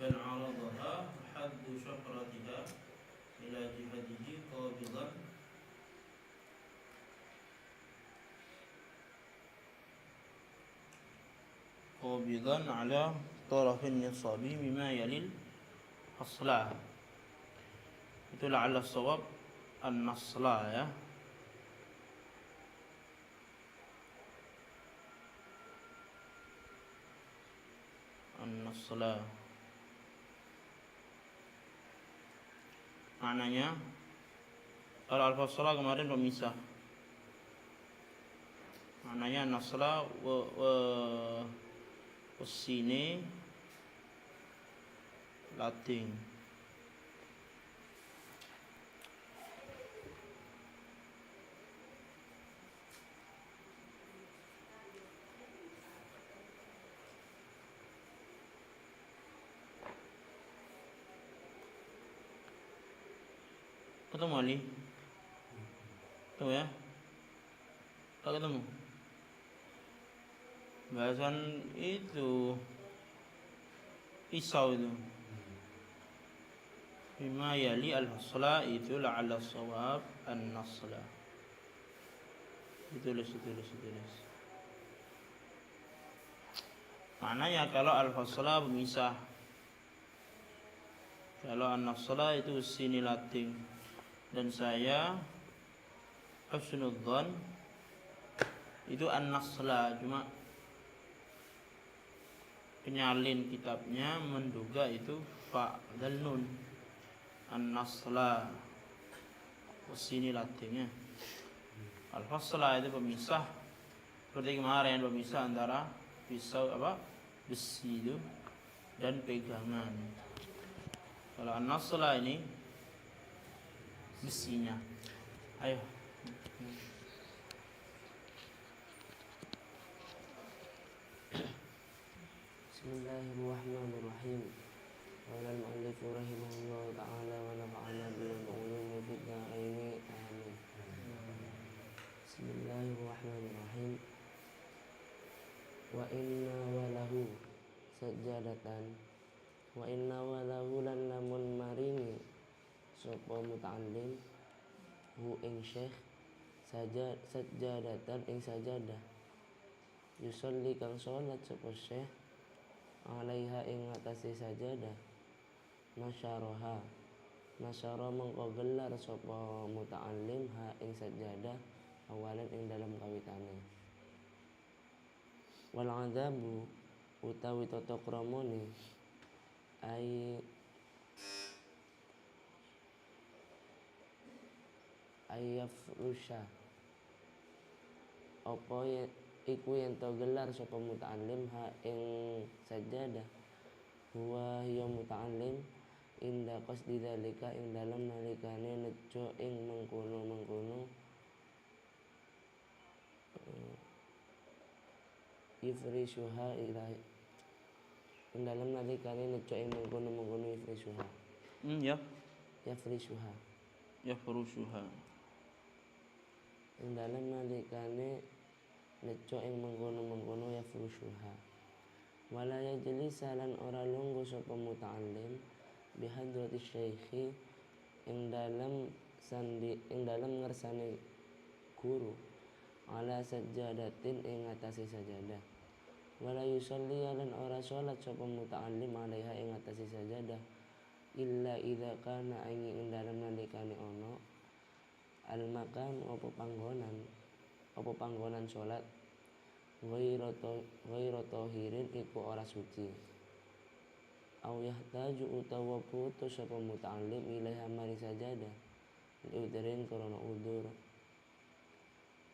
بل عرضها حد شفرتها إلى جهته قابضا على طرف النصاب مما يلي الأصلع. Itu la'alla shawab an-nasla ya. An-nasla. Maknanya kalau al-fasla kemarin pemisah. Maknanya nasla sini latin. Ketemu Ali? Ketemu ya? Tak ketemu? Bahasan itu pisau itu. Bima yali al-hasla itu la'alla shawab an-nasla. Ditulis. Maknanya kalau al-fasla pemisah. Kalau an-nasla itu sini latin. Dan saya husnudzan itu an-nasla, cuma penyalin kitabnya menduga itu fa dan nun. An-nasla sini latinnya. Al-fasla itu pemisah. Seperti kemarin pemisah antara pisau besi itu dan pegangan. Kalau an-nasla ini besinya. Ayo. Bismillahirrahmanirrahim. Qala al-mu'allif rahimahullah ta'ala wa nafa'ana bil ulumi fid dharain. Amin. Bismillahirrahmanirrahim. Wa inna walahu sajadatan. Wa inna walahu lan lamun maringi sapa muta'allim hu ing syekh sajadatan ing sajadah yusolli kang salat sapa syekh alaiha ing atase sajadah nasyaraha mengko gelar sapa muta'allim ha ing sajadah awalan ing dalam kawitane wal adabu utawi tata kramane ayafrusha apa iku yen to gelar sapa muta'allim ha ing sajadah huwa ya muta'allim inda qasdi dzalika ing dalem nalikane nejo ing mengkono ifrisuha ilahi ing dalem nalikane nejo ing mengkono ifrisuha yafrisuha ing dalem nalikane neco ing mengkono ya fusyuha wala yajlis lan ora lungguh sapa muta'allim bihadrati syaikhi ing dalem ngersane guru ala sajadatin ing atase sajadah wala yusalli lan ora salat sapa muta'allim alaiha ing atase sajadah illa idza kana ing dalem nalikane ana al makan apa panggonan salat ghairu tahirin iku ora suci au yahtaju utawa butuh sapa muta'allim ilaiha mari sajadah liudrin karena udur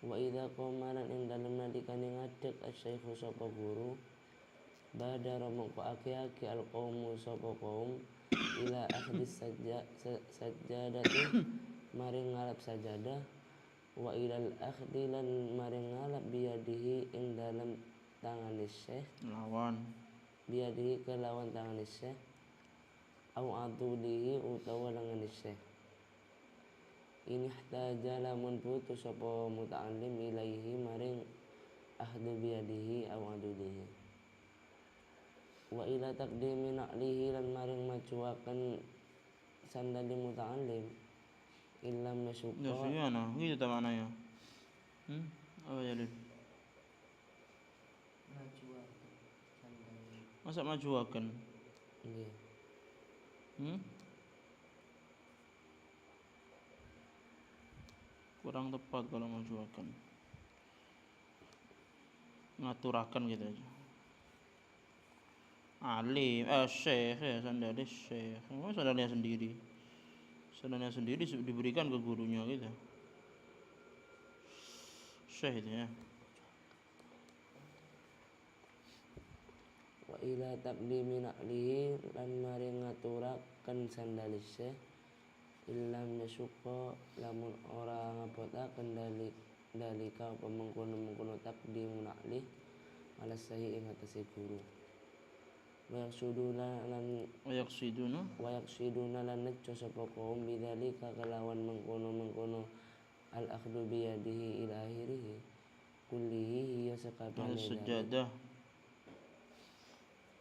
wa idza qamalan ing dalem nalikane ngadeg asy-syaikhu sapa guru badara mongko aki-aki al-qaumu sapa kaum ila akhdis sajadati maring ngalap sajadah wa ilal akhdi lan maring ngalap biyadihi ing dalam tangan syekh lawan biyadihi kelawan tangan syekh au adudihi utawa lengan syekh ini ihtaja lamun butuh sapa muta'allim ilaihi maring ahdu biyadihi au adudihi Wa ila taqdimi na'lihi lan maring majuaken sandali muta'allim illam Ya nasyukka gimana? Gitu tak maknanya? Apa jadi? Masa majuakan? nggih. Kurang tepat kalau majuakan. Ngaturakan gitu aja. Alim, syekh ya, sandalnya syekh. Oh, sandalnya sendiri. Sandalnya sendiri diberikan ke gurunya gitu. Syekh itu ya. Wa ila taqdimi na'lihi lan maring ngaturaken sandali syekh illam nasyukka lamun ora ngabotaken dalika apa mengkono taqdimu na'lih ala sahi ing atase guru. Wa yaqsiduna lan necco sapa kaum bidzalika kelawan mengkono al akhdhu bi yadihi ila akhirih kullihi hiya Ahli sakabehane dzalik. sajadah.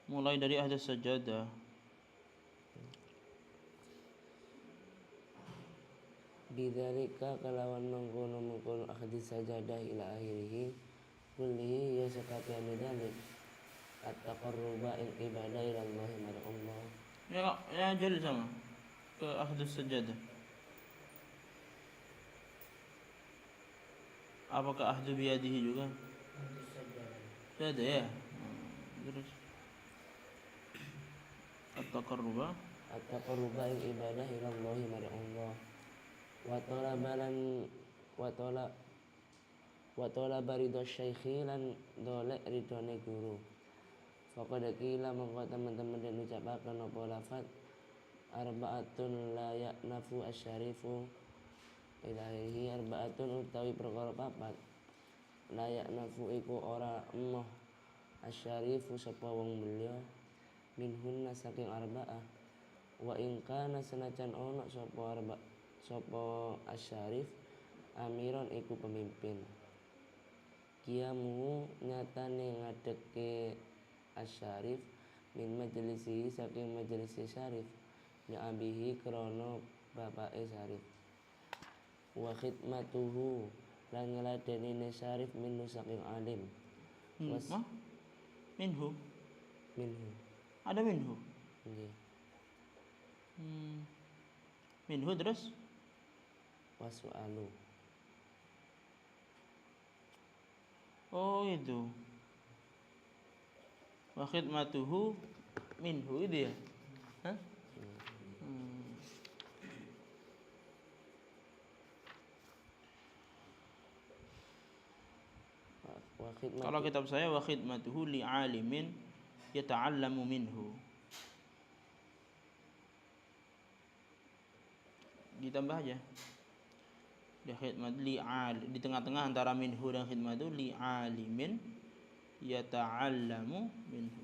Mulai dari ahli sajadah. Bidzalika kelawan mengkono akhdhi sajadah ila akhirih kullihi hiya sakabehane dzalik. At-taqarruba ing ibadah ila Allah marang Allah. Ya jadi sama ke ahli sajadah. Apakah ahli biyadihi juga? Sajadah ya. Terus at-taqarruba Ing ibadah ila Allah marang Allah. Wa talaba ridho syaikhi lan dolek ridhone guru. Faqad qila mengko teman-teman den ucapaken apa lafaz arba'atun la ya'nafu asyarifu ilahi arba'atun utawi perkara papat la ya'nafu iku ora emoh asyarifu sapa wong mulya minhunna saking arba'ah wa in kana senajan ana sapa asyarif amiron iku pemimpin kiamu nyatane ngadeke asyarif min majlisi saking majelisi syarif abihi krana bapake syarif wa khidmatuhu lan ngladenine syarif minhu saking alim minhu ada minhu nggih minhu terus wasu'alu oh itu wa khidmatuhu minhu itu ya. Hah? Kalau kitab saya wa khidmatuhu li alimin yata'allamu minhu. Ditambah aja. Di khidmat li di tengah-tengah antara minhu dan khidmatu li alimin yata'allamu minhu.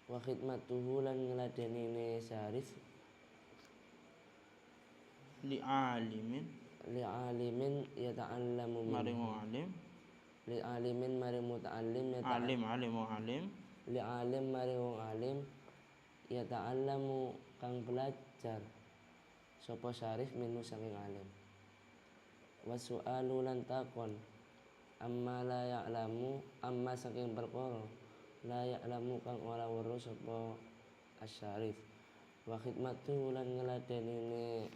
Wa khidmatuhu lan ngladenine syarif li alimin yata'allamu maring alim li alimin maring muta'allim alim li alim maring wong alim yata'allamu kang belajar sapa syarif minhu saking alim wa su'alu lan takon amma la ya'lamu amma saking perkara la ya'lamu kang ora weruh sapa asyarif wa khidmatu lan ngladenine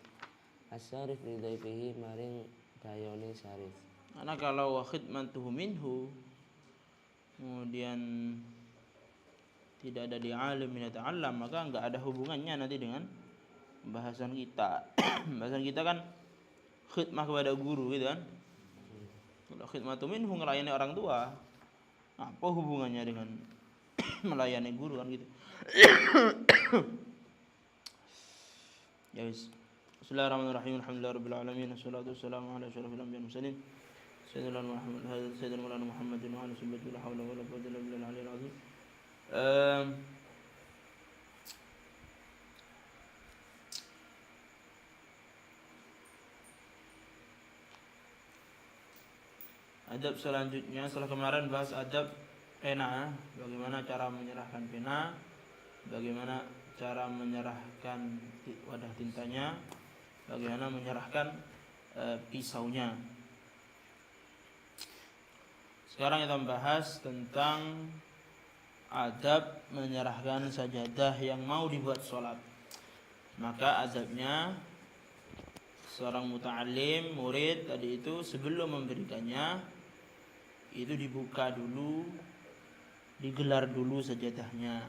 asyarif ridaihi maring dayone syarif. Karena kalau wa khidmatuhu minhu kemudian tidak ada di alim min ta'allam maka enggak ada hubungannya nanti dengan bahasan kita. Bahasan kita kan khidmah kepada guru gitu kan. Kalau khidmatu minhu ngelayani orang tua apa hubungannya dengan melayani guru kan gitu. Ya wis. Bismillahirrahmanirrahim. Alhamdulillahirabbil alamin. Wassalatu wassalamu ala asyrofil anbiya'i wal mursalin. Sayyidina Muhammadin wa ala sahbihi la haula wala quwwata illa billahil aliyyil azim. Adab selanjutnya, setelah kemarin bahas adab pena, bagaimana cara menyerahkan pena, bagaimana cara menyerahkan wadah tintanya, bagaimana menyerahkan pisaunya. Sekarang kita membahas tentang adab menyerahkan sajadah yang mau dibuat sholat. Maka adabnya seorang muta'alim, murid tadi itu sebelum memberikannya itu dibuka dulu, digelar dulu sajadahnya.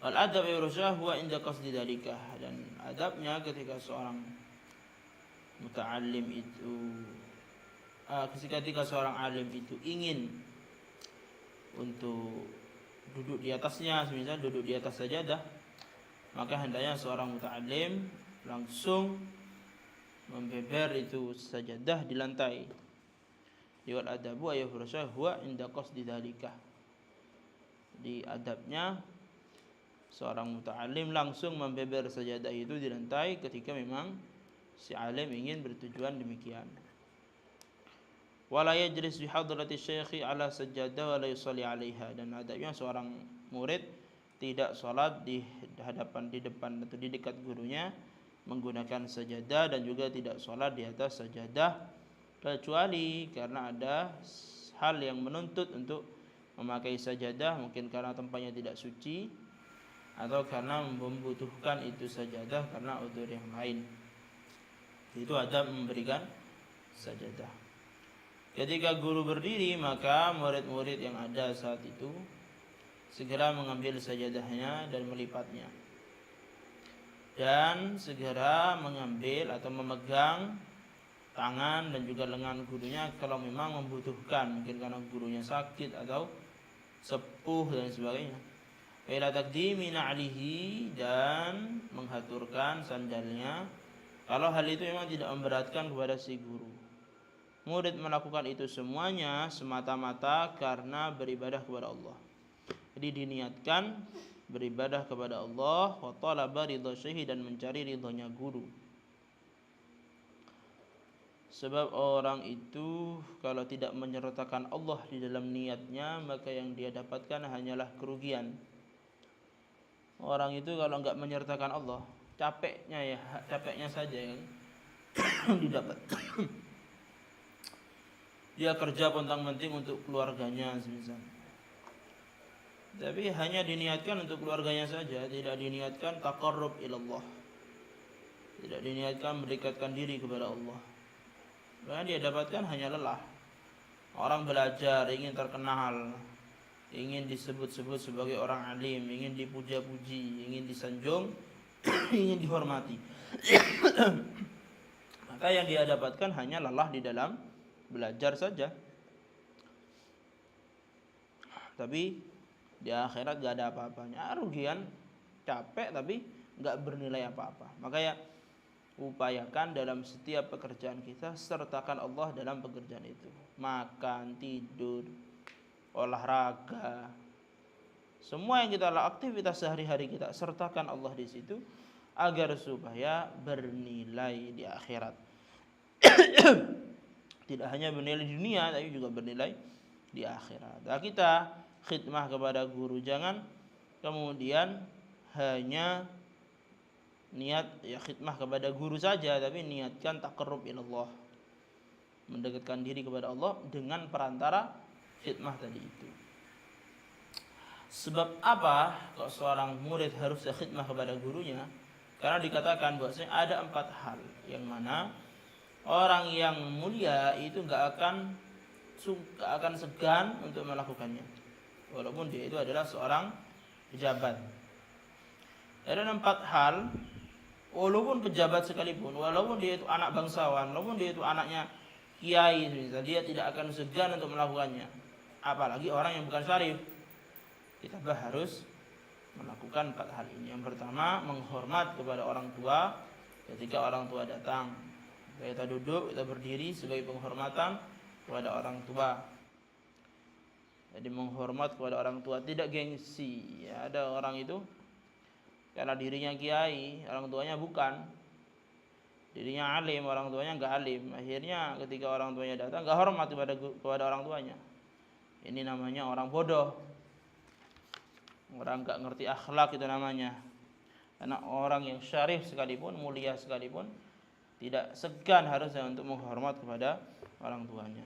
Wal adab irsyah huwa inda qasdi dzalika, dan adabnya ketika seorang muta'alim itu ketika seorang alim itu ingin untuk duduk di atasnya, semisal duduk di atas sajadah, maka hendaknya seorang muta'alim langsung membeber itu sajadah di lantai. Wal adabu ayyahrusha huwa inda qasdi dzalika. Di adabnya seorang muta'alim langsung membeber sajadah itu di lantai ketika memang si alim ingin bertujuan demikian. Wala yajlis bi hadrati syekhi ala sajjadah wa la yusalli 'alaiha, dan adabnya seorang murid tidak salat di depan atau di dekat gurunya menggunakan sajadah, dan juga tidak salat di atas sajadah kecuali karena ada hal yang menuntut untuk memakai sajadah, mungkin karena tempatnya tidak suci atau karena membutuhkan itu sajadah karena udzur yang lain. Itu adab memberikan sajadah. Ketika guru berdiri, maka murid-murid yang ada saat itu segera mengambil sajadahnya dan melipatnya, dan segera mengambil atau memegang tangan dan juga lengan gurunya kalau memang membutuhkan, mungkin karena gurunya sakit atau sepuh dan sebagainya. Ila taqdimi na'lihi, dan menghaturkan sandalnya kalau hal itu memang tidak memberatkan kepada si guru. Murid melakukan itu semuanya semata-mata karena beribadah kepada Allah. Jadi diniatkan beribadah kepada Allah, wa talaba ridha syekhi, dan mencari ridhonya guru. Sebab orang itu kalau tidak menyertakan Allah di dalam niatnya, maka yang dia dapatkan hanyalah kerugian. Orang itu kalau enggak menyertakan Allah, capeknya saja yang didapat. Dia kerja pontang-panting untuk keluarganya semisal, tapi hanya diniatkan untuk keluarganya saja, tidak diniatkan taqarrub ilallah, tidak diniatkan mendekatkan diri kepada Allah. Maka dia dapatkan hanya lelah. Orang belajar ingin terkenal, ingin disebut-sebut sebagai orang alim, ingin dipuja-puji, ingin disanjung, ingin dihormati. Maka yang dia dapatkan hanya lelah di dalam belajar saja. Tapi di akhirat gak ada apa-apanya. Rugian, capek tapi gak bernilai apa-apa. Makanya upayakan dalam setiap pekerjaan kita, sertakan Allah dalam pekerjaan itu. Makan, tidur, olahraga, semua yang kita lakukan, aktivitas sehari-hari kita, sertakan Allah di situ agar supaya bernilai di akhirat. Tidak hanya bernilai di dunia, tapi juga bernilai di akhirat. Nah, kita khidmah kepada guru, jangan kemudian hanya niat ya khidmah kepada guru saja, tapi niatkan taqarrub ilallah, mendekatkan diri kepada Allah dengan perantara khidmah tadi itu. Sebab apa kok seorang murid harus khidmah kepada gurunya? Karena dikatakan bahwasanya ada 4 hal yang mana orang yang mulia itu gak akan segan untuk melakukannya, walaupun dia itu adalah seorang pejabat. Ada 4 hal, walaupun pejabat sekalipun, walaupun dia itu anak bangsawan, walaupun dia itu anaknya kiai, dia tidak akan segan untuk melakukannya. Apalagi orang yang bukan syarif, kita harus melakukan 4 hal ini. Yang pertama, menghormat kepada orang tua ketika orang tua datang. Kita duduk, kita berdiri sebagai penghormatan kepada orang tua. Jadi menghormat kepada orang tua, tidak gengsi. Ya, ada orang itu karena dirinya kiai, orang tuanya bukan, dirinya alim, orang tuanya enggak alim. Akhirnya ketika orang tuanya datang enggak hormat kepada orang tuanya. Ini namanya orang bodoh. Orang enggak ngerti akhlak itu namanya. Karena orang yang syarif sekalipun, mulia sekalipun, tidak segan harusnya untuk menghormat kepada orang tuanya.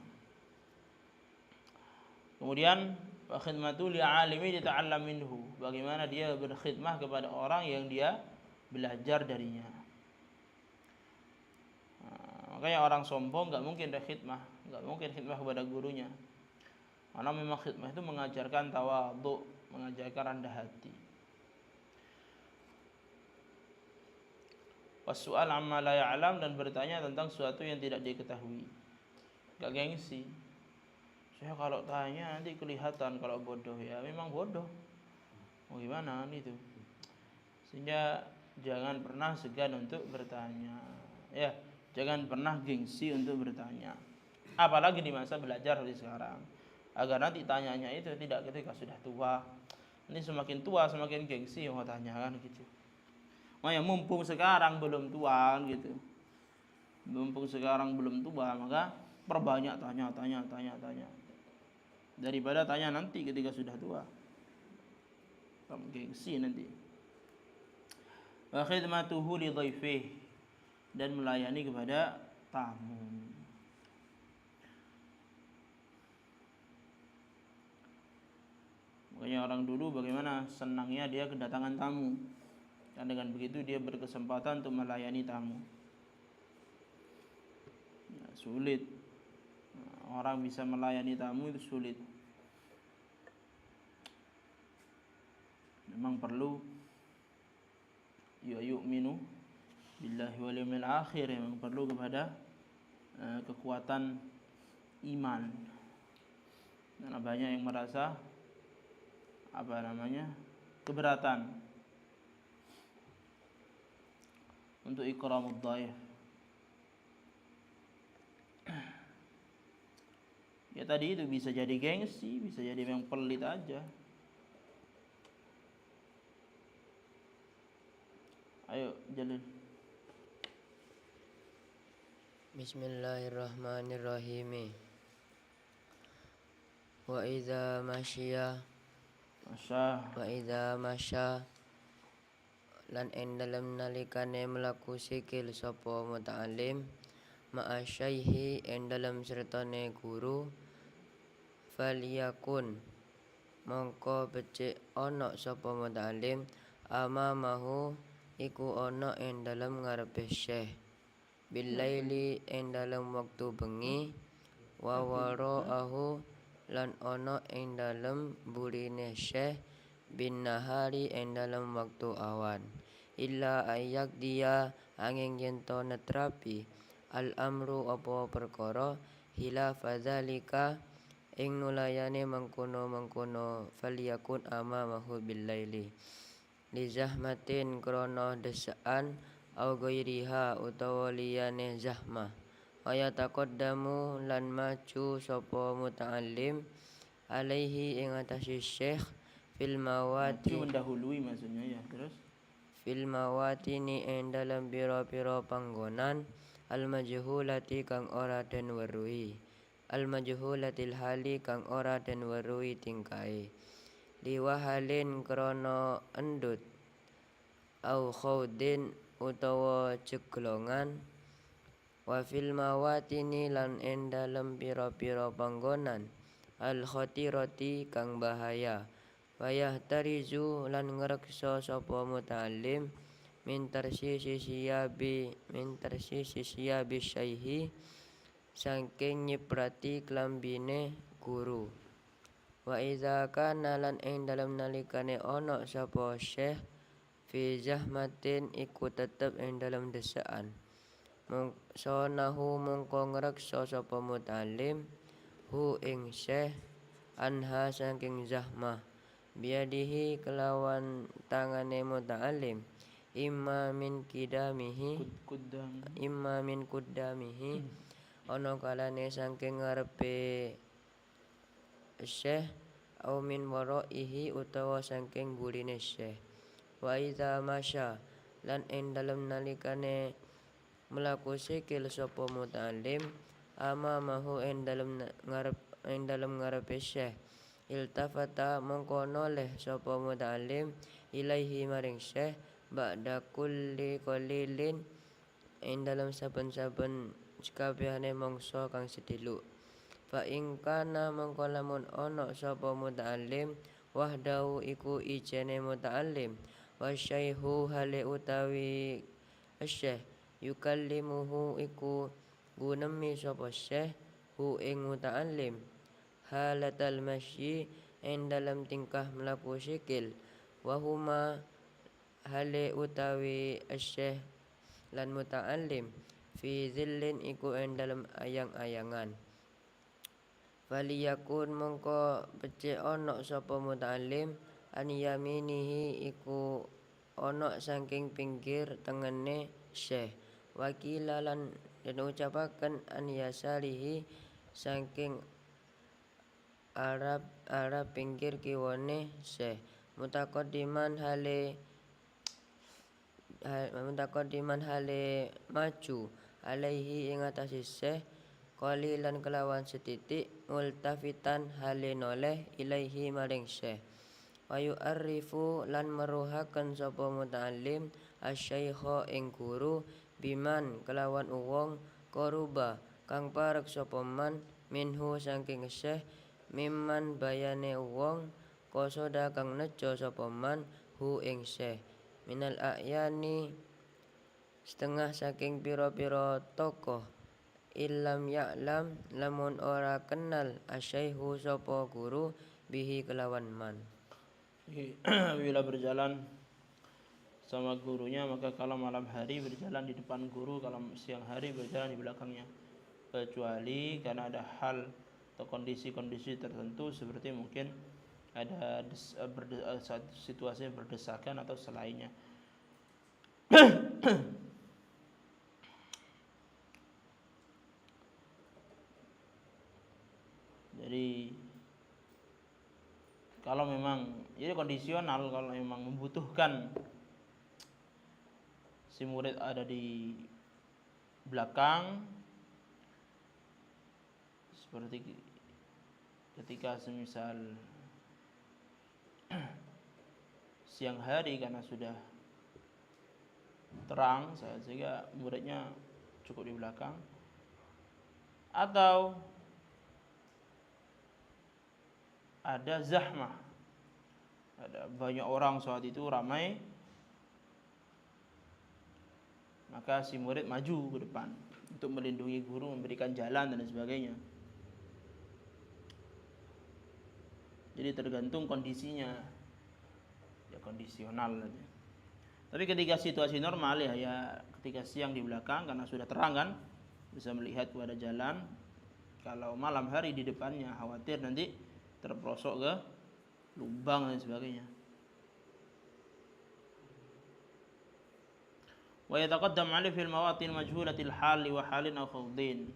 Kemudian wa khidmatu li'alimi yata'allam minhu. Bagaimana dia berkhidmah kepada orang yang dia belajar darinya. Makanya orang sombong enggak mungkin ada khidmah, enggak mungkin khidmah kepada gurunya. Karena memang khidmah itu mengajarkan tawadhu, mengajarkan rendah hati. Wasu'al amma la ya'lam, dan bertanya tentang sesuatu yang tidak diketahui. Enggak gengsi. Saya kalau tanya nanti kelihatan kalau bodoh, ya memang bodoh. Oh gimana itu? Sehingga jangan pernah segan untuk bertanya. Ya, jangan pernah gengsi untuk bertanya. Apalagi di masa belajar seperti sekarang. Agar nanti tanyanya itu tidak ketika sudah tua. Ini semakin tua semakin gengsi mau tanya kan gitu. Makanya mumpung sekarang belum tua gitu. Mumpung sekarang belum tua, maka perbanyak tanya. Daripada tanya nanti ketika sudah tua. Kamu gengsi nanti. Wa khidmatuhu li dhaifih, dan melayani kepada tamu. Makanya orang dulu bagaimana senangnya dia kedatangan tamu. Dan dengan begitu dia berkesempatan untuk melayani tamu. Ya, sulit. Orang bisa melayani tamu itu sulit. Memang perlu yu'minu billahi wal yawmil akhir, memang perlu kepada kekuatan iman. Karena banyak yang merasa keberatan untuk ikramud dhaif. Ya tadi itu bisa jadi gengsi, bisa jadi memang pelit aja. Ayo Jalil. Bismillahirrahmanirrahim. Wa idza masya lan dalam nalikane mlaku sikil sapa muta'allim ma'a syaihi dalam sertane guru, faliyakun mongko becik ana sapa muta'allim amamahu iku ana dalam ngarepe syekh, billaili dalam waktu bengi, wa wara'ahu lan ana dalam burine syekh, bin nahari dalam waktu awan, illa ayak dia angin yen to netrapi al amru apa perkara hilafa dzalika ing nulayane mengkono faliyakun amamahu billaili li zahmatin krana desaan au ghairiha utawa liyane zahmah, kaya taqaddamu lan maju sapa muta'allim alaihi ing atase syekh fil mawati, mendahului maksudnya ya. Terus fil mawatini dalam pira-pira panggonan al majhulati kang ora den weruhi, al majhulatil hali kang ora den weruhi tingkae, liwahalin krana endut, au khaudin utawa ceglongan, wa fil mawatini lan dalem pira-pira panggonan al khatirati kang bahaya, wayah tarizu lan ngreksa sapa muta'allim min tarsisi siyabi syaihi saking nyiprati klambine guru, wa idza kana lan dalam nalikane ana sapa syekh fi zahmatin iku tetep dalam desaan, sonahu mongko ngreksa sapa muta'allim hu ing syekh anha saking zahmah, biadihi kelawan tangane muta'allim, imma min kuddamihi ana kalane saking ngarepe syekh, au min waraihi utawa saking burine syekh, wa idza masya lan dalem nalikane melaku sikil sapa muta'allim amamahu ing dalem ngarepe syekh. Iltafata mongko noleh sapa muta'allim ilaihi maring syekh ba'da kulli qalilin ing dalem saben-saben kabehane mangsa kang sedhiluk. Fa ing kana mongko lamun ana sapa muta'allim wahdahu iku ijene muta'allim wa syaihu hale utawi syekh yukallimuhu iku gunemi sapa syekh hu ing muta'allim halatal masyi ing dalam tingkah melaku sikil wa huma hale utawi syekh lan muta'allim fi zillin iku ing dalam ayang-ayangan. Faliyakun mongko becik ana sapa muta'allim an yaminihi iku ana saking pinggir tengene syekh wakilalan dan ucapaken an yasalihi saking arab pinggir kiwane syekh mutaqaddiman hale maju alaihi ing atase syekh qalilan kelawan setitik multafitan hale noleh ilaihi maring syekh wa yu'arrifu lan meruhaken sapa muta'allim asy-syaikha ing guru biman kelawan wong qaruba kang parek sapa man minhu saking syekh mimman bayane wong qasoda kang nejo sapa man hu ing syekh minal a'yani setengah saking pira-pira tokoh illam ya'lam lamun ora kenal asyaihu sapa guru bihi kelawan man. Bila berjalan sama gurunya, maka kalau malam hari berjalan di depan guru, kalau siang hari berjalan di belakangnya, kecuali karena ada hal atau kondisi-kondisi tertentu seperti mungkin ada situasi berdesakan atau selainnya. Jadi kalau memang jadi kondisional, kalau memang membutuhkan si murid ada di belakang, seperti ketika semisal siang hari karena sudah terang sehingga muridnya cukup di belakang, atau ada zahmah, ada banyak orang saat itu ramai, maka si murid maju ke depan untuk melindungi guru, memberikan jalan dan sebagainya. Jadi tergantung kondisinya, ya kondisional aja. Tapi ketika situasi normal ya ketika siang di belakang karena sudah terang kan, bisa melihat kepada jalan. Kalau malam hari di depannya khawatir nanti terperosok ke lubang dan sebagainya. Wa yataqaddam 'alaihi fil mawatin majhulatil hali wa halin aw khawdin.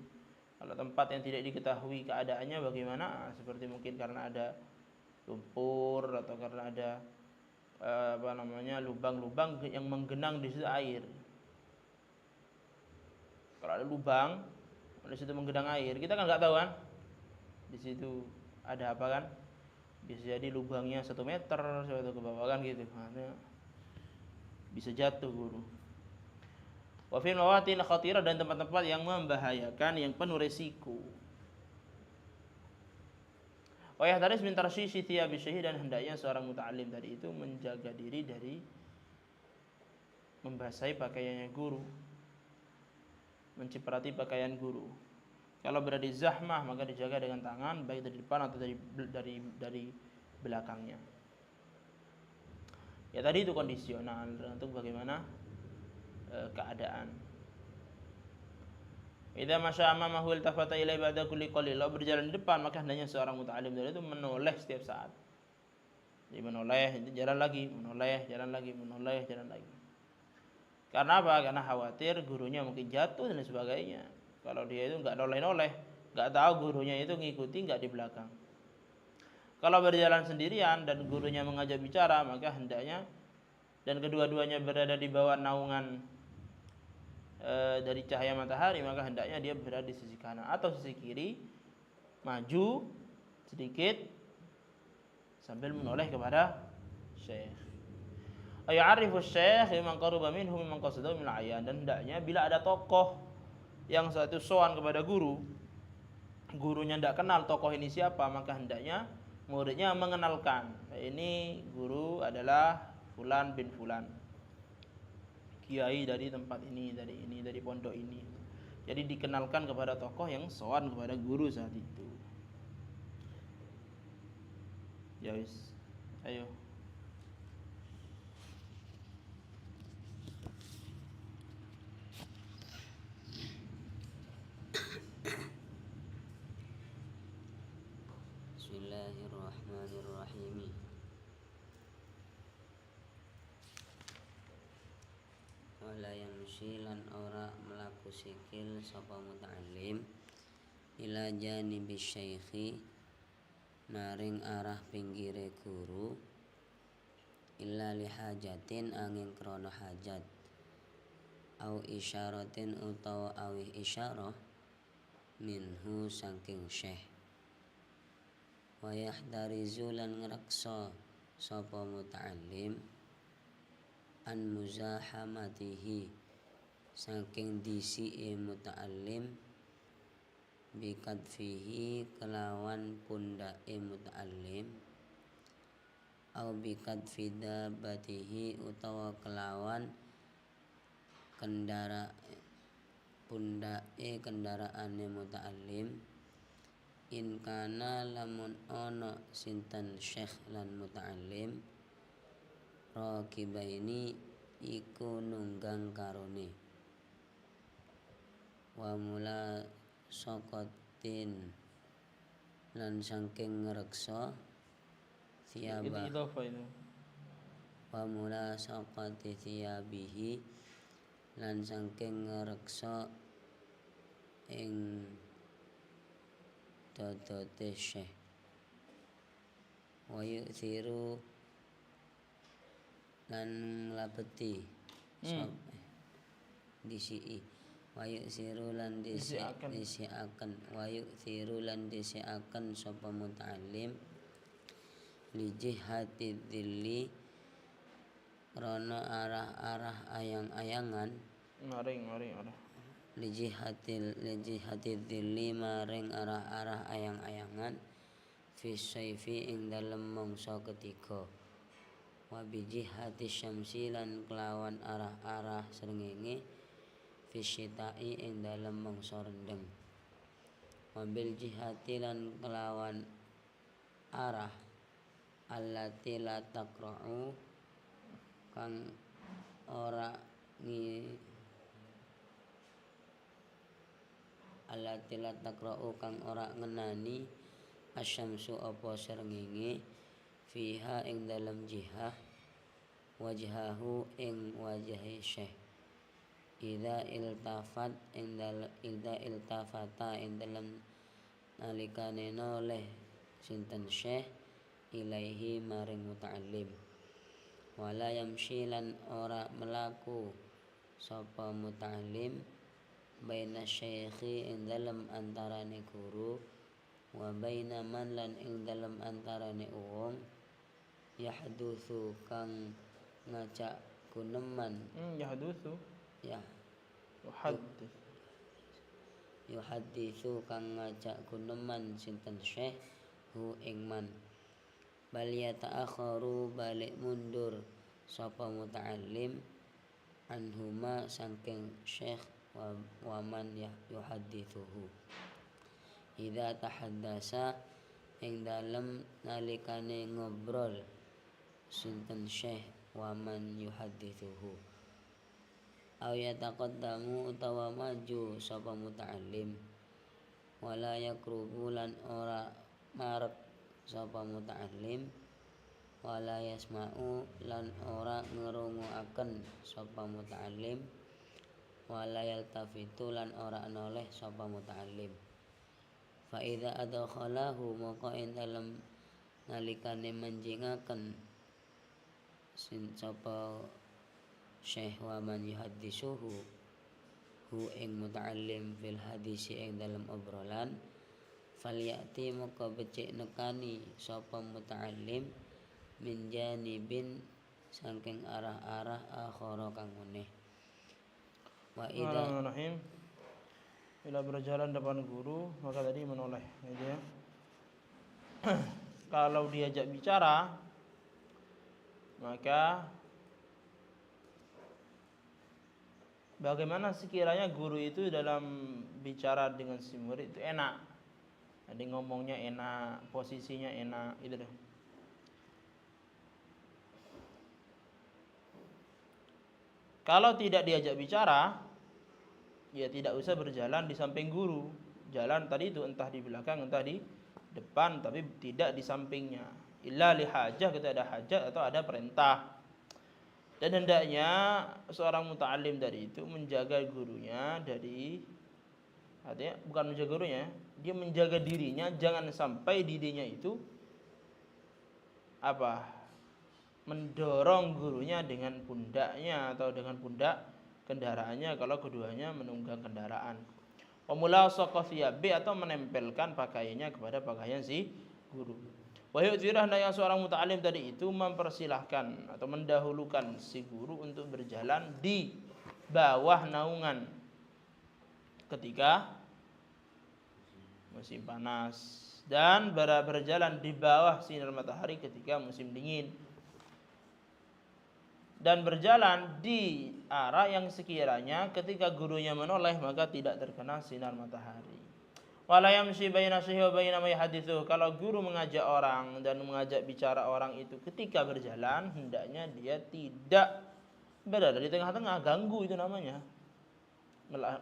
Kalau tempat yang tidak diketahui keadaannya bagaimana, seperti mungkin karena ada lumpur atau karena ada lubang-lubang yang menggenang di situ air. Kalau ada lubang di situ menggenang air, kita kan nggak tahu kan di situ ada apa kan, bisa jadi lubangnya 1 meter sampai ke bawah kan gitu, makanya bisa jatuh guru. Wa fil mawatin khatirah, dan tempat-tempat yang membahayakan, yang penuh resiko. Wa yahdaris min tarsyishi thiyabi syahid, dan hendaknya seorang muta'allim tadi itu menjaga diri dari membasahi pakaiannya guru, menciprati pakaian guru. Kalau berada di zahmah maka dijaga dengan tangan, baik dari depan atau dari belakangnya. Ya tadi itu kondisional, tergantung bagaimana keadaan. Idza masya amamahu iltafata ilai ba'da kulli qalil. Kalau berjalan di depan maka hendaknya seorang muta'allim itu menoleh setiap saat. Jadi menoleh, jalan lagi, menoleh, jalan lagi, menoleh, jalan lagi. Karena apa? Karena khawatir gurunya mungkin jatuh dan sebagainya. Kalau dia itu enggak noleh-noleh, enggak tahu gurunya itu ngikuti enggak di belakang. Kalau berjalan sendirian dan gurunya mengajak bicara, maka hendaknya, dan kedua-duanya berada di bawah naungan dari cahaya matahari, maka hendaknya dia berada di sisi kanan atau sisi kiri, maju sedikit sambil menoleh kepada syekh. Ayarifu syekh mimman qaruba minhu mimman qasadahu min ayan, dan hendaknya bila ada tokoh yang satu sowan kepada guru, gurunya tidak kenal tokoh ini siapa, maka hendaknya muridnya mengenalkan, ini guru adalah fulan bin fulan, kiai dari tempat ini, dari pondok ini. Jadi dikenalkan kepada tokoh yang sowan kepada guru saat itu. Ya wis. Ayo. Bismillahirrahmanirrahim. Wala yamshi lan ora melaku sikil sapa muta'allim ila janibi syaikhi maring arah pinggire guru illa lihajatin angin krana hajat au isyaratin utawa awih isyarah minhu saking syekh wa yahdarizu lan ngreksa sapa muta'allim an muzahamatihi saking disi muta'allim bikadfihi kelawan pundake muta'allim au bikadfi dabatihi utawa kelawan pundake kendaraane muta'allim in kana lamun ana sinten syekh lan muta'allim raqibaini iku nunggang karone wa mula sokotin lan saking ngreksa Itu siaba idhofah itu. wa mula sokoti siabihi lan saking ngreksa ing dodote syekh wa yu'thiru lan labeti disi wayu siru lan disiaken wayu siru lan disiaken sapa muta'allim li jihati dhilli krana arah-arah ayang-ayangan Maring li jihati dhilli maring arah-arah ayang-ayangan fi saifi ing dalem mangsa ketiga wa bi jihati syamsi lan kelawan arah-arah srengenge fisyita'i ing dalem mangsa rendeng wa bil jihati lan kelawan arah allati la taqra'u kang ora allati la taqra'u kang ora ngenani asyamsu apa srengenge fiha ing dalam jihah wajhahu ing wajahi syekh idza iltafata ing dalam nalikane noleh sinten syekh ilaihi maring muta'allim wala yamshi lan ora melaku sapa muta'allim baina syaikhi ing dalam antarane guru wa baina man lan ing dalam antarane wong yahdutsu kang ngajak guneman yahdutsu ya yuhadditsu kang ngajak guneman sinten syekh hu ing man bal yata'akharu balik mundur sapa muta'allim anhuma saking syekh wa man yuhadditsuhu idza tahaddasa ing dalem nalikane ngobrol sinten syekh wa man yuhadditsuhu aw yataqaddamu utawa maju sapa muta'allim wala yakrubu lan ora marep sapa muta'allim wala yasma'u lan ora ngrungoaken sapa muta'allim wala yaltafitu lan ora noleh sapa muta'allim fa idza adkhalahu maka ing dalem nalikane manjingaken sin sapa syekh wa man yuhaddisuhu hu ing muta'allim fil hadisi ing dalam obrolan falyati moko becik nekani sapa muta'allim min janibin saking arah-arah akhara kang meneh wa idza Bismillahirrahmanirrahim. Bila berjalan depan guru, maka tadi menoleh, gitu ya. Kalau diajak bicara, maka bagaimana sekiranya guru itu dalam bicara dengan si murid itu enak. Jadi ngomongnya enak, posisinya enak, gitu deh. Kalau tidak diajak bicara, ya tidak usah berjalan di samping guru. Jalan tadi itu entah di belakang, entah di depan, tapi tidak di sampingnya. Illa li hajah, kita ada hajat atau ada perintah. Dan hendaknya seorang muta'alim tadi itu menjaga gurunya dari, artinya bukan menjaga gurunya, dia menjaga dirinya jangan sampai dirinya itu mendorong gurunya dengan pundaknya atau dengan pundak kendaraannya kalau keduanya menunggang kendaraan. Wamulasaqah thiyabi atau menempelkan pakaiannya kepada pakaian si guru. Wa yu'thirah yang seorang muta'alim tadi itu mempersilahkan atau mendahulukan si guru untuk berjalan di bawah naungan ketika musim panas dan berjalan di bawah sinar matahari ketika musim dingin. Dan berjalan di arah yang sekiranya ketika gurunya menoleh maka tidak terkena sinar matahari. Wala yamshi baina syai'i wa baina ma yahdithu. Kalau guru mengajak orang dan mengajak bicara orang itu ketika berjalan, hendaknya dia tidak berada di tengah-tengah, ganggu itu namanya.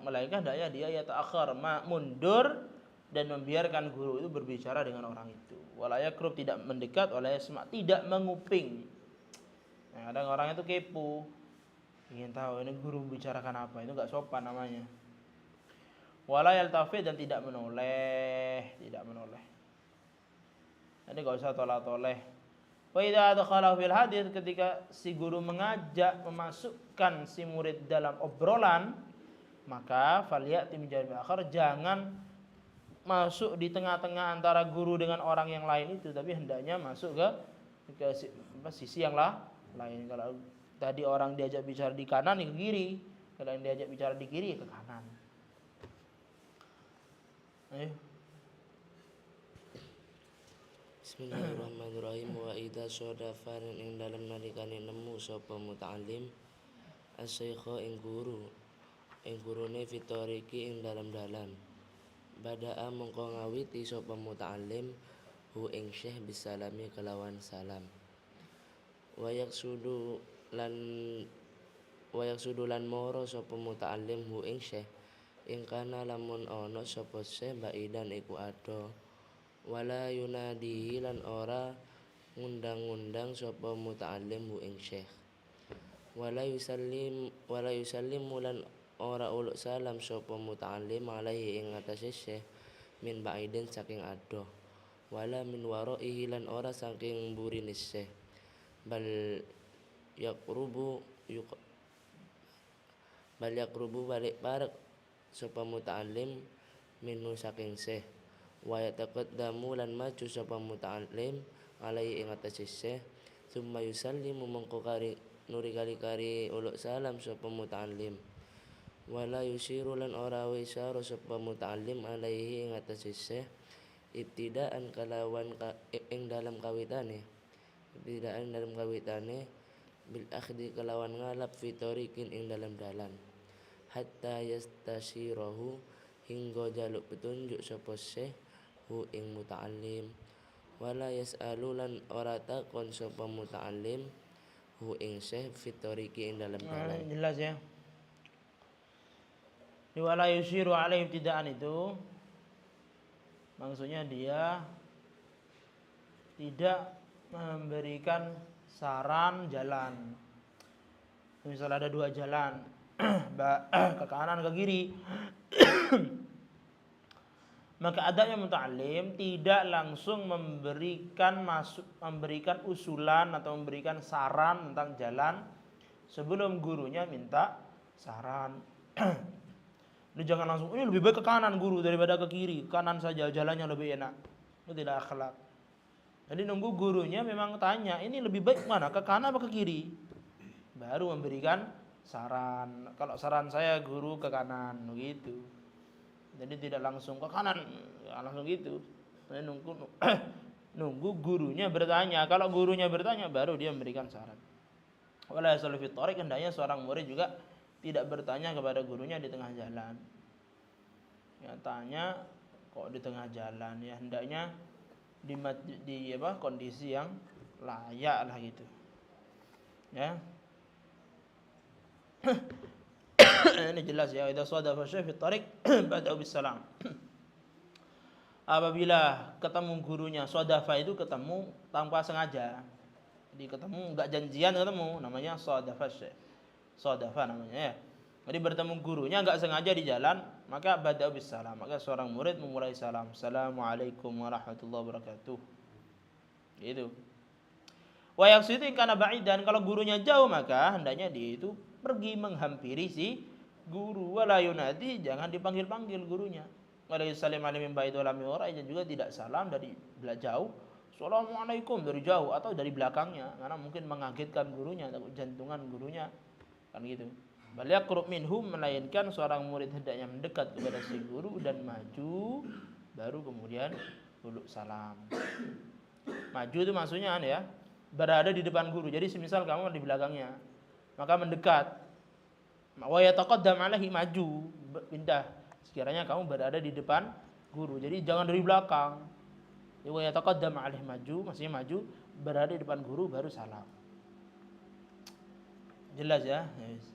Melainkan hendaknya dia ta'akhir, mundur dan membiarkan guru itu berbicara dengan orang itu. Wala yakrub, tidak mendekat, wala yasma, tidak menguping. Nah, kadang orang itu kepo, ingin tahu ini guru bicarakan apa, itu enggak sopan namanya. Wala yaltafid, dan tidak menoleh. Jadi enggak usah toleh-toleh. Wa idza adkhalahu fil hadits, ketika si guru mengajak memasukkan si murid dalam obrolan, maka falyati min janib akhar, jangan masuk di tengah-tengah antara guru dengan orang yang lain itu, tapi hendaknya masuk ke sisi yang lain. Kalau tadi orang diajak bicara di kanan, ya ke kiri. Kalau yang diajak bicara di kiri, ya ke kanan. Ayo. Bismillahirrahmanirrahim. Wa idza sadafa ing dalem nalikane nemu sapa muta'allim asy-syaikha ing gurune fitoriki ing dalam bada'a mengko ngawiti sapa muta'allim hu ing syekh bisalami kelawan salam. Wa yaksudu lan moro sapa muta'allim hu ing syekh ing kana lamun ana sapa syekh baidan iku ado. Wala yunadihi lan ora ngundang-undang sapa muta'allim hu ing syekh. Wala yusallim lan ora uluk salam sapa muta'allim alaihi ing atase syekh min baidin saking ado. Wala min waraihi lan ora saking burine syekh. Bal yakrubu balik parek sapa muta'allim minhu saking syekh. Wa yataqaddamu lan maju sapa muta'allim alai ing atase syekh. Summa yusallimu mongko kari nuri kali uluk salam sapa muta'allim. Wala yusiru lan ora wisara sapa muta'allim alaihi ing atase syekh ibtidaan kalawan ing dalam kawitane. Bidaan dalam kawitane bil akhdi kelawan ngalap fitorikin ing dalam dalan hatta yastashirahu hingga jaluk petunjuk sapa syekh hu ing muta'allim. Wala yas'alu lan ora takon sapa muta'allim hu ing syekh fitoriki ing dalam dalan. Jelas ya. Wala yushiru alaihi ibtidaan itu maksudnya dia tidak memberikan saran jalan. Misalnya ada dua jalan, ke kanan ke kiri. Maka adabnya muta'allim tidak langsung memberikan usulan atau memberikan saran tentang jalan sebelum gurunya minta saran. Lu jangan langsung, ini lebih baik ke kanan guru daripada ke kiri. Kanan saja, jalannya lebih enak. Itu tidak akhlak. Jadi nunggu gurunya memang tanya, ini lebih baik mana, ke kanan apa ke kiri? Baru memberikan saran. Kalau saran saya guru ke kanan, begitu. Jadi tidak langsung ke kanan, ya, langsung gitu. Jadi nunggu gurunya bertanya. Kalau gurunya bertanya, baru dia memberikan saran. Wala yasallu fi thariq, hendaknya seorang murid juga tidak bertanya kepada gurunya di tengah jalan. Ya, tanya kok di tengah jalan, ya hendaknya di kondisi yang layak lah gitu. Ya. Ini jelas ya, idza sadafa syekh fi thariq bada'u bis salam. Apabila ketemu gurunya, sadafa itu ketemu tanpa sengaja. Jadi ketemu enggak janjian ketemu, namanya sadafa syekh. Sadafa namanya ya. Jadi bertemu gurunya enggak sengaja di jalan, maka bada'u bis salam. Maka seorang murid memulai salam. Assalamualaikum warahmatullahi wabarakatuh. Gitu. Wa yaqsidu in kana ba'idan, kalau gurunya jauh maka hendaknya dia itu pergi menghampiri si guru. Wala yunadi, jangan dipanggil-panggil gurunya. Wala yusallim alaihi min ba'id wala min wara'i, dan juga tidak salam dari jauh. Assalamualaikum dari jauh atau dari belakangnya, karena mungkin mengagetkan gurunya, takut jantungan gurunya. Kan gitu. Bal yaqrub minhum, melainkan seorang murid hendaknya mendekat kepada si guru dan maju, baru kemudian dulu salam. Maju itu maksudnya ya, berada di depan guru. Jadi semisal kamu di belakangnya, maka mendekat. Wa yataqaddam alaihi, maju, pindah. Sekiranya kamu berada di depan guru. Jadi jangan dari belakang. Wa yataqaddam alaihi, maju, maksudnya maju, berada di depan guru baru salam. Jelas ya? Yes.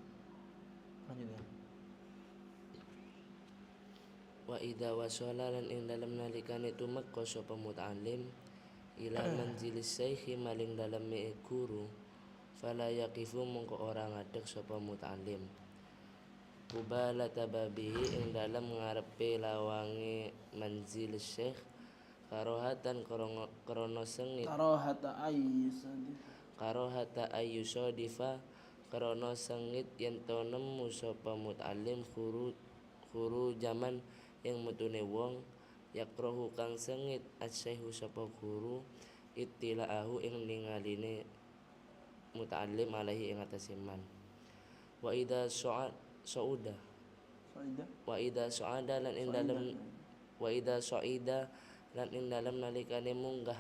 Lanjut ya. Wa idza wasala lan ing dalem nalikane tumeka sapa muta'allim ila manjilis syekhi maling daleme guru, fala yaqifu mongko ora ngadeg sapa muta'allim kubala tababihi ing dalem ngarepe lawange manzil syekh, karohatan krana sengit, karohata ayyusadifa krana sengit yen to nemu sapa muta'allim khuru jaman yang metune wong, yakrohu kang sengit asyahu sapa guru ittilaahu ing ningaline muta'allim alaihi ing atase man. Wa idza sauda wa idza suada lan ing dalem wa idza suida lan ing dalem nalikane munggah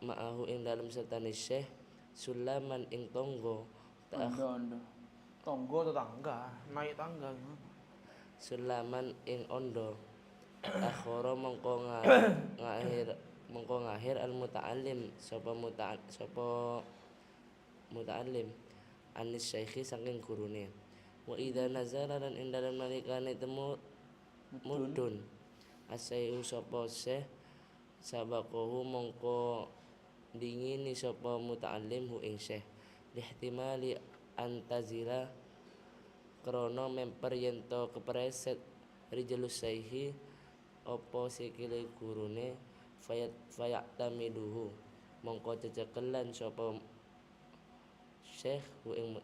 ma'ahu ing dalem sertane syekh sulaman ing tangga Tonggo atau tangga, naik tangga gimana? Sulaman ing ondo akhara mongko ngahir al muta'allim sapa muta'allim anis syekhi saking gurune. Wa idza nazala lan ing dalem nalikane temu mudun asaihu sapa syekh sabaqahu mongko dingini sapa muta'allim hu ing syekh lihtimali antazila krana memper yen to kepreset rijlus syekhi apa sikile gurune fayatamiduhu mongko cecekelan sapa syekh hu ing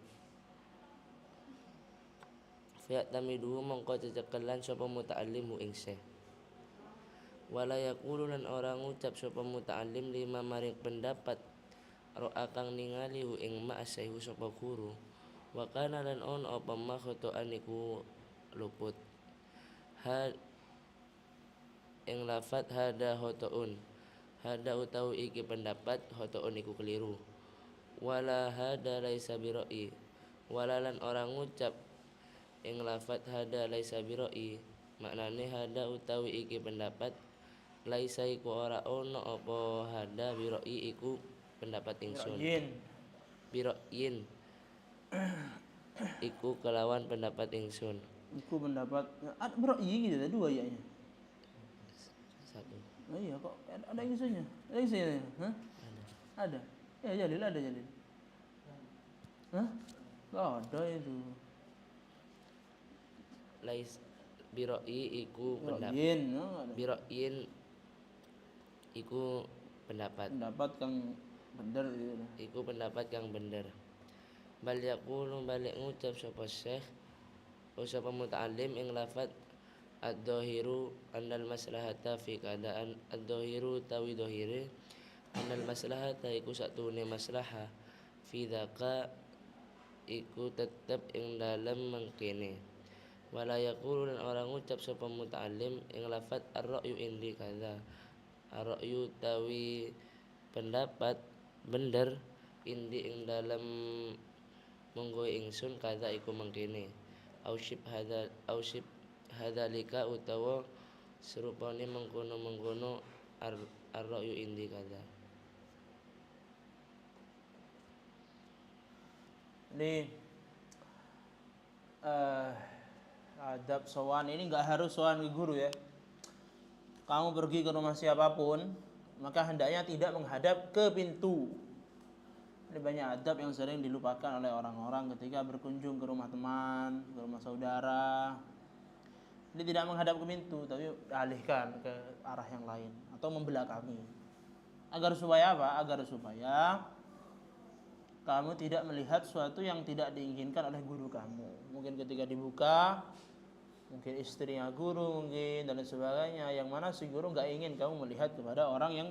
fayatamiduhu mongko cecekelan sapa muta'allim hu ing syekh. Wala yaqulu lan ora ngucap sapa muta'allim lima maring pendapat ro'a kang ningali hu ing ma syekhu sapa guru, wa kana lan on apa ma khotoan iku luput ing lafat hada khotoun, hada utawi iki pendapat, khotoun iku keliru. Wala hada laisa biroi, wala lan ora ngucap ing lafat hada laisa biroi, maknane hada utawi iki pendapat, laisa iku ora ono apa hada biroi iku pendapat ingsun. Biroyin iku kelawan pendapat ingsun. Iku pendapat ada beroi gitu, ada dua ya. Satu. Oh iya kok ada ingsunnya? Ada ingsunnya? Hah? Ada. Ya Jalil ada Jalil. Hah? Enggak ada itu. Lais biroi iku pendapat. Biroyin iku pendapat. Pendapat kang bener gitu. Iku pendapat kang bener. Bal yaqulu balik ngucap sapa syekh sapa muta'allim ing lafat ad-dhahiru annal maslahata fi keadaan ad-dhahiru tawi dhahire annal maslahata iku satune maslahah fi dzaka iku tetep ing dalem mangkene wala yaqulu lan orang ngucap sapa muta'allim ing lafat ar-ra'yu indi kadza ar-ra'yu tawi pendapat bener indi ing dalem monggo ingsun kadza iku mangkene aushib hadzalika utawa serupane mengkono-mengkono ar-ra'yu indi kadza. Ini adab sowan ini nggak harus sowan ke guru ya. Kamu pergi ke rumah siapapun, maka hendaknya tidak menghadap ke pintu. Ini banyak adab yang sering dilupakan oleh orang-orang ketika berkunjung ke rumah teman, ke rumah saudara. Ini tidak menghadap ke pintu, tapi alihkan ke arah yang lain atau membelakangi. Agar supaya apa? Agar supaya kamu tidak melihat sesuatu yang tidak diinginkan oleh guru kamu. Mungkin ketika dibuka, mungkin istrinya guru mungkin dan lain sebagainya, yang mana si guru nggak ingin kamu melihat kepada orang yang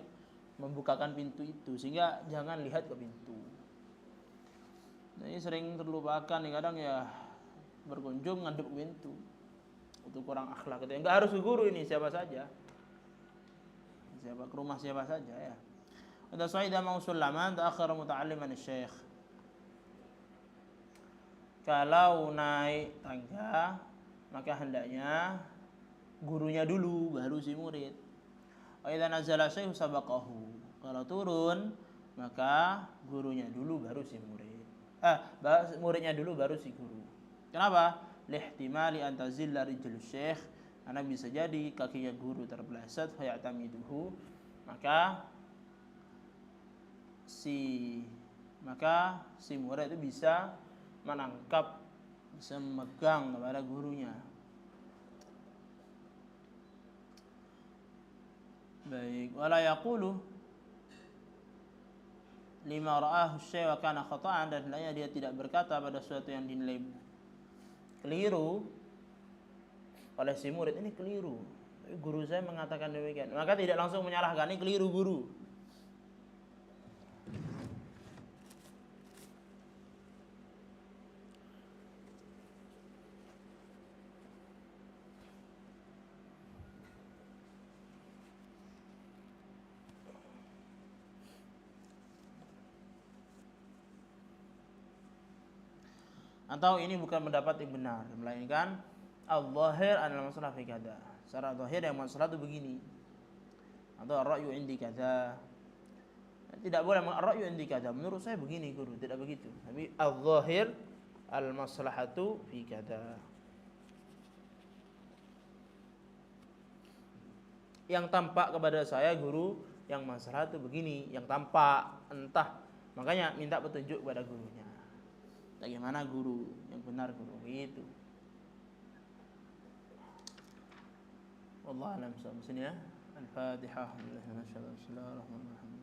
membukakan pintu itu, sehingga jangan lihat ke pintu. Nah, ini sering terlupakan nih kadang ya, berkunjung ngadep ke pintu. Itu kurang akhlak itu. Enggak harus ke guru ini, siapa saja. Siapa ke rumah siapa saja ya. Ada saida mausulaman ta'akhir muta'alliman syekh. Kalau naik tangga, maka hendaknya gurunya dulu baru si murid. Wa idza nazala syekh sabaqahu. Kalau turun, maka gurunya dulu baru si murid. Muridnya dulu baru si guru. Kenapa? Lihtimali an tazilla rijlu syekh, karena bisa jadi kakinya guru terpeleset fayatamiduhu, maka si murid itu bisa menangkap, bisa memegang kepada gurunya. Baik, wala yaqulu lima ra'ahu syekh wa kana khata'an, dan hendaknya dia tidak berkata pada sesuatu yang dinilai keliru oleh si murid, ini keliru, guru saya mengatakan demikian, maka tidak langsung menyalahkan ini keliru guru. Atau ini bukan pendapat yang benar, melainkan al-zahir adalah masalah fi kada. Secara zahir yang masalah itu begini. Atau ar-ra'yu indi kada. Tidak boleh ar-ra'yu indi kada. Menurut saya begini guru, tidak begitu. Tapi al-zahir al-maslahatu fi kada. Yang tampak kepada saya guru, yang masalah itu begini, yang tampak entah. Makanya minta petunjuk kepada gurunya. Bagaimana guru yang benar guru itu. Wallahu a'lam. Sampai sini ya. Al-Fatihah. Bismillahirrahmanirrahim.